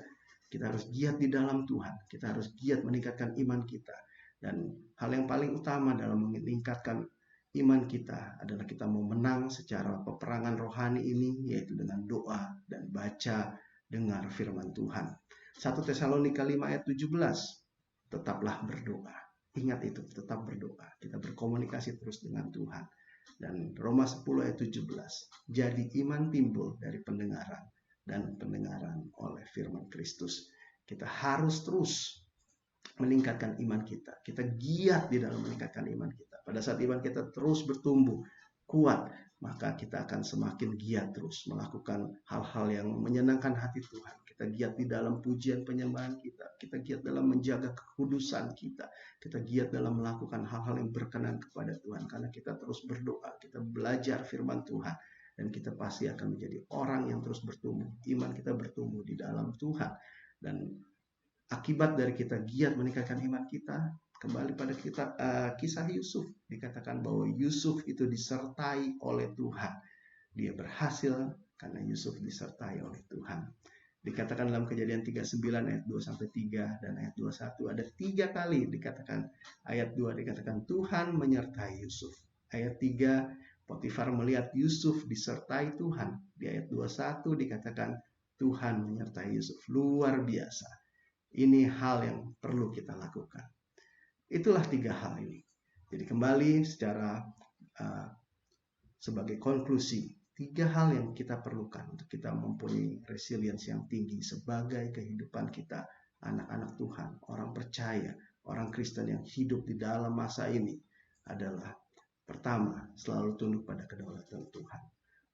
Kita harus giat di dalam Tuhan. Kita harus giat meningkatkan iman kita. Dan hal yang paling utama dalam meningkatkan iman kita adalah kita mau menang secara peperangan rohani ini, yaitu dengan doa dan baca, dengar firman Tuhan. 1 Tesalonika 5 ayat 17, tetaplah berdoa. Ingat itu, tetap berdoa. Kita berkomunikasi terus dengan Tuhan. Dan Roma 10 ayat 17, jadi iman timbul dari pendengaran, dan pendengaran oleh firman Kristus. Kita harus terus meningkatkan iman kita. Kita giat di dalam meningkatkan iman kita. Pada saat iman kita terus bertumbuh, kuat, maka kita akan semakin giat terus melakukan hal-hal yang menyenangkan hati Tuhan. Kita giat di dalam pujian penyembahan kita. Kita giat dalam menjaga kekudusan kita. Kita giat dalam melakukan hal-hal yang berkenan kepada Tuhan. Karena kita terus berdoa, kita belajar firman Tuhan. Dan kita pasti akan menjadi orang yang terus bertumbuh. Iman kita bertumbuh di dalam Tuhan. Dan akibat dari kita giat meningkatkan iman kita, kembali pada kita kisah Yusuf. Dikatakan bahwa Yusuf itu disertai oleh Tuhan. Dia berhasil karena Yusuf disertai oleh Tuhan. Dikatakan dalam Kejadian 39 ayat 2-3 dan ayat 21. Ada 3 kali dikatakan, ayat 2 dikatakan Tuhan menyertai Yusuf. Ayat 3, Potifar melihat Yusuf disertai Tuhan. Di ayat 21 dikatakan Tuhan menyertai Yusuf. Luar biasa. Ini hal yang perlu kita lakukan. Itulah 3 hal ini. Jadi kembali secara sebagai konklusi, 3 hal yang kita perlukan untuk kita mempunyai resilience yang tinggi sebagai kehidupan kita, anak-anak Tuhan, orang percaya, orang Kristen yang hidup di dalam masa ini adalah: pertama, selalu tunduk pada kedaulatan Tuhan.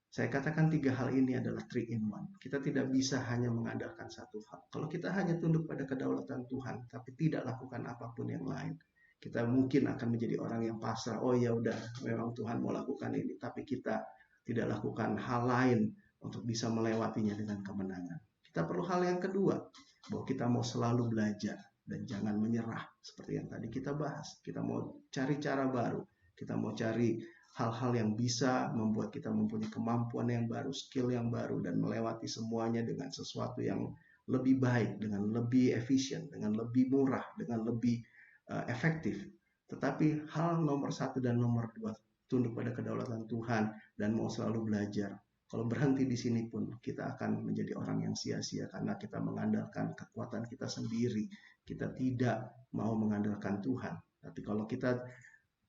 Saya katakan 3 hal ini adalah 3 in 1. Kita tidak bisa hanya mengandalkan satu hal. Kalau kita hanya tunduk pada kedaulatan Tuhan, tapi tidak lakukan apapun yang lain, kita mungkin akan menjadi orang yang pasrah. Oh ya udah, memang Tuhan mau lakukan ini, tapi kita tidak lakukan hal lain untuk bisa melewatinya dengan kemenangan. Kita perlu hal yang kedua, bahwa kita mau selalu belajar dan jangan menyerah. Seperti yang tadi kita bahas, kita mau cari cara baru. Kita mau cari hal-hal yang bisa membuat kita mempunyai kemampuan yang baru, skill yang baru, dan melewati semuanya dengan sesuatu yang lebih baik, dengan lebih efisien, dengan lebih murah, dengan lebih efektif. Tetapi hal nomor 1 dan nomor 2, tunduk pada kedaulatan Tuhan dan mau selalu belajar. Kalau berhenti di sini pun kita akan menjadi orang yang sia-sia karena kita mengandalkan kekuatan kita sendiri. Kita tidak mau mengandalkan Tuhan. Tapi kalau kita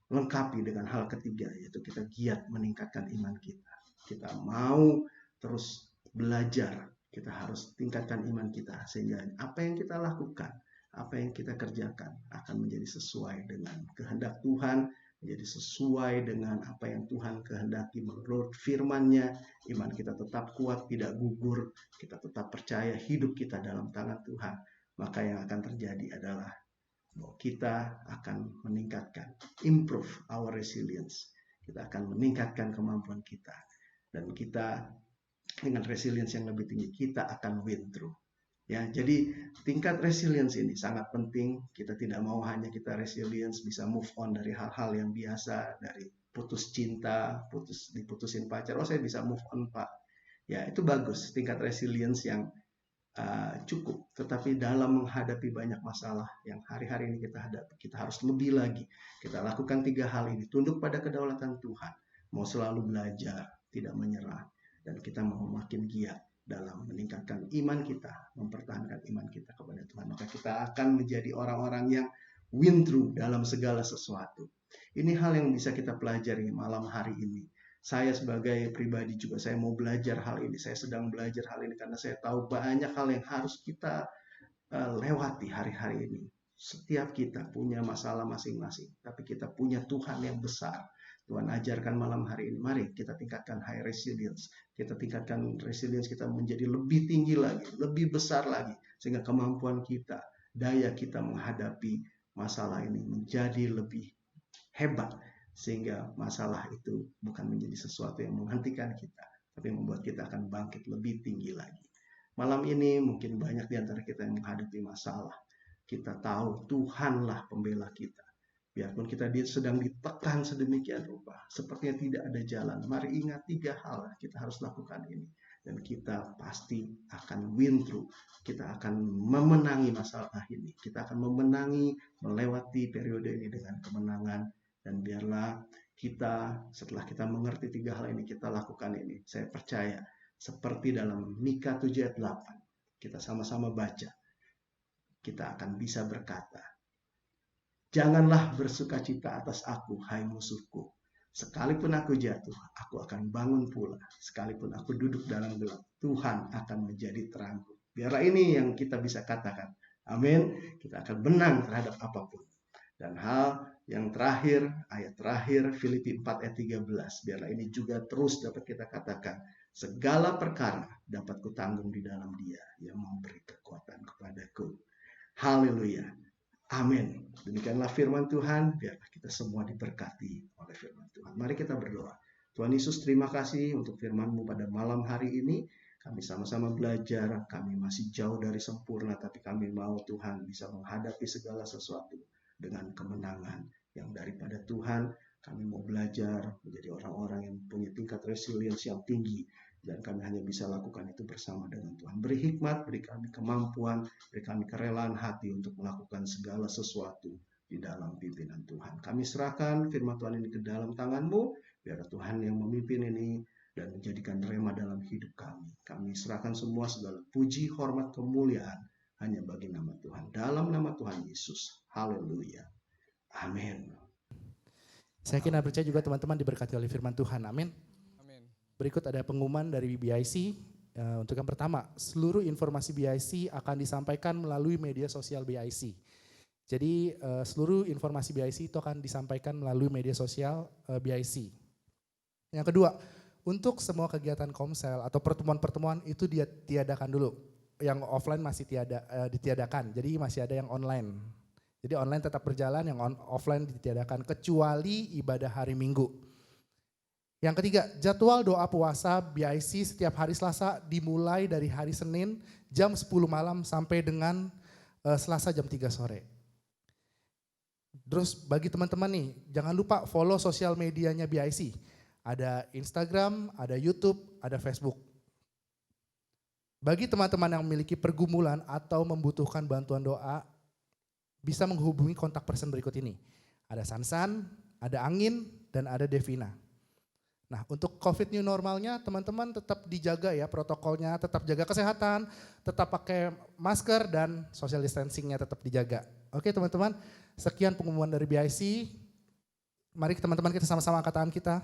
lengkapi dengan hal ketiga, yaitu kita giat meningkatkan iman kita. Kita mau terus belajar, kita harus tingkatkan iman kita sehingga apa yang kita lakukan, apa yang kita kerjakan akan menjadi sesuai dengan kehendak Tuhan, menjadi sesuai dengan apa yang Tuhan kehendaki menurut firman-Nya. Iman kita tetap kuat, tidak gugur, kita tetap percaya hidup kita dalam tangan Tuhan. Maka yang akan terjadi adalah bahwa kita akan meningkatkan, improve our resilience. Kita akan meningkatkan kemampuan kita. Dan kita dengan resilience yang lebih tinggi, kita akan win through. Ya, jadi tingkat resilience ini sangat penting. Kita tidak mau hanya kita resilience bisa move on dari hal-hal yang biasa, dari putus cinta, diputusin pacar. Oh, saya bisa move on, Pak. Ya, itu bagus. Tingkat resilience yang cukup, tetapi dalam menghadapi banyak masalah yang hari-hari ini kita hadapi, kita harus lebih lagi. Kita lakukan 3 hal ini, tunduk pada kedaulatan Tuhan, mau selalu belajar, tidak menyerah, dan kita mau makin giat dalam meningkatkan iman kita, mempertahankan iman kita kepada Tuhan. Maka kita akan menjadi orang-orang yang win through dalam segala sesuatu. Ini hal yang bisa kita pelajari malam hari ini. Saya sebagai pribadi juga, saya mau belajar hal ini. Saya sedang belajar hal ini karena saya tahu banyak hal yang harus kita lewati hari-hari ini. Setiap kita punya masalah masing-masing, tapi kita punya Tuhan yang besar. Tuhan ajarkan malam hari ini, mari kita tingkatkan high resilience. Kita tingkatkan resilience kita menjadi lebih tinggi lagi, lebih besar lagi. Sehingga kemampuan kita daya kita menghadapi masalah ini menjadi lebih hebat, sehingga masalah itu bukan menjadi sesuatu yang menghentikan kita, tapi membuat kita akan bangkit lebih tinggi lagi. Malam ini mungkin banyak di antara kita yang menghadapi masalah. Kita tahu Tuhanlah pembela kita. Biarpun kita sedang ditekan sedemikian rupa, sepertinya tidak ada jalan. Mari ingat 3 hal kita harus lakukan ini. Dan kita pasti akan win through. Kita akan memenangi masalah ini. Kita akan memenangi, melewati periode ini dengan kemenangan. Dan biarlah kita, setelah kita mengerti 3 hal ini, kita lakukan ini. Saya percaya, seperti dalam Mika 7 ayat 8, kita sama-sama baca. Kita akan bisa berkata, janganlah bersukacita atas aku, hai musuhku. Sekalipun aku jatuh, aku akan bangun pula. Sekalipun aku duduk dalam gelap, Tuhan akan menjadi terangku. Biarlah ini yang kita bisa katakan. Amin. Kita akan menang terhadap apapun. Dan hal yang terakhir, ayat terakhir, Filipi 4 ayat 13. Biarlah ini juga terus dapat kita katakan. Segala perkara dapat kutanggung di dalam Dia yang memberi kekuatan kepadaku. Haleluya. Amin. Demikianlah firman Tuhan. Biarlah kita semua diberkati oleh firman Tuhan. Mari kita berdoa. Tuhan Yesus, terima kasih untuk firman-Mu pada malam hari ini. Kami sama-sama belajar. Kami masih jauh dari sempurna, tapi kami mau Tuhan bisa menghadapi segala sesuatu dengan kemenangan yang daripada Tuhan. Kami mau belajar menjadi orang-orang yang punya tingkat resilience yang tinggi. Dan kami hanya bisa lakukan itu bersama dengan Tuhan. Beri hikmat, beri kami kemampuan, beri kami kerelaan hati untuk melakukan segala sesuatu di dalam pimpinan Tuhan. Kami serahkan firman Tuhan ini ke dalam tangan-Mu, biar Tuhan yang memimpin ini dan menjadikan rema dalam hidup kami. Kami serahkan semua segala puji, hormat, kemuliaan hanya bagi nama Tuhan. Dalam nama Tuhan Yesus. Haleluya. Amin. Saya kira percaya juga teman-teman diberkati oleh firman Tuhan. Amin. Berikut ada pengumuman dari BIC. Untuk yang pertama, seluruh informasi BIC akan disampaikan melalui media sosial BIC. Jadi seluruh informasi BIC itu akan disampaikan melalui media sosial BIC. Yang kedua, untuk semua kegiatan komsel atau pertemuan-pertemuan itu ditiadakan dulu. Yang offline masih ditiadakan, jadi masih ada yang online. Jadi online tetap berjalan, yang offline ditiadakan kecuali ibadah hari Minggu. Yang ketiga, jadwal doa puasa BIC setiap hari Selasa dimulai dari hari Senin jam 10 malam sampai dengan Selasa jam 3 sore. Terus bagi teman-teman nih, jangan lupa follow sosial medianya BIC. Ada Instagram, ada YouTube, ada Facebook. Bagi teman-teman yang memiliki pergumulan atau membutuhkan bantuan doa, bisa menghubungi kontak person berikut ini. Ada Sansan, ada Angin, dan ada Devina. Nah, untuk COVID new normalnya teman-teman tetap dijaga ya protokolnya, tetap jaga kesehatan, tetap pakai masker dan social distancingnya tetap dijaga. Oke teman-teman, sekian pengumuman dari BIC. Mari teman-teman kita sama-sama angkat tangan kita.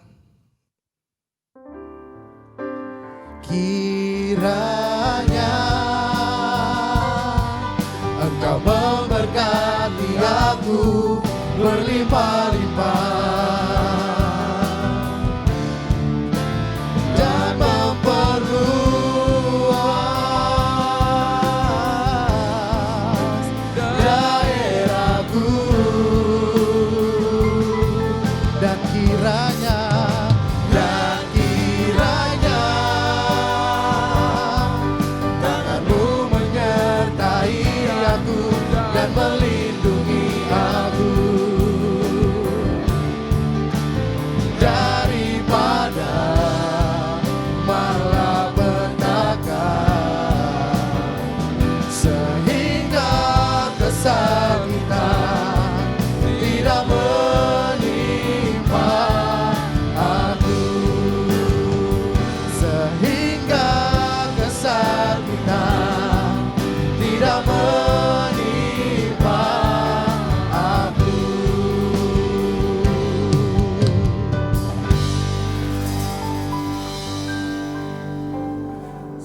Kiranya Engkau memberkati aku berlimpah-limpah.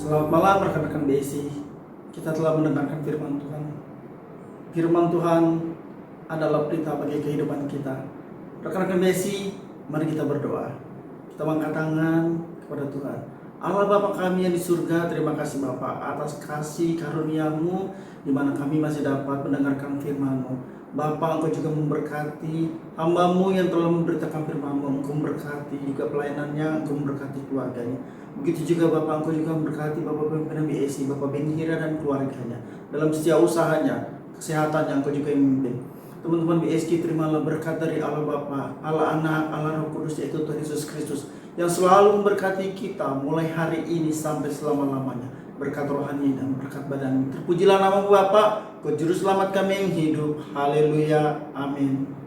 Selamat malam rekan-rekan BIC. Kita telah mendengarkan firman Tuhan. Firman Tuhan adalah pelita bagi kehidupan kita. Rekan-rekan BIC, mari kita berdoa. Kita angkat tangan kepada Tuhan. Allah Bapa kami yang di surga, terima kasih Bapa atas kasih karunia-Mu di mana kami masih dapat mendengarkan firman-Mu. Bapa, Engkau juga memberkati hamba-Mu yang telah memberitakan firman-Mu. Engkau memberkati juga pelayanannya, Engkau memberkati keluarganya. Begitu juga Bapak, Engkau juga memberkati Bapak pimpinan BSI, Bapak Ben Hira dan keluarganya. Dalam setiap usahanya, kesehatannya Engkau juga yang memimpin. Teman-teman BSK, terimalah berkat dari Allah Bapa, Allah Anak, Allah Roh Kudus, yaitu Tuhan Yesus Kristus, yang selalu memberkati kita mulai hari ini sampai selama-lamanya. Berkat rohani dan berkat badan. Terpujilah nama Bapa, Kau Juru Selamat kami yang hidup. Haleluya. Amin.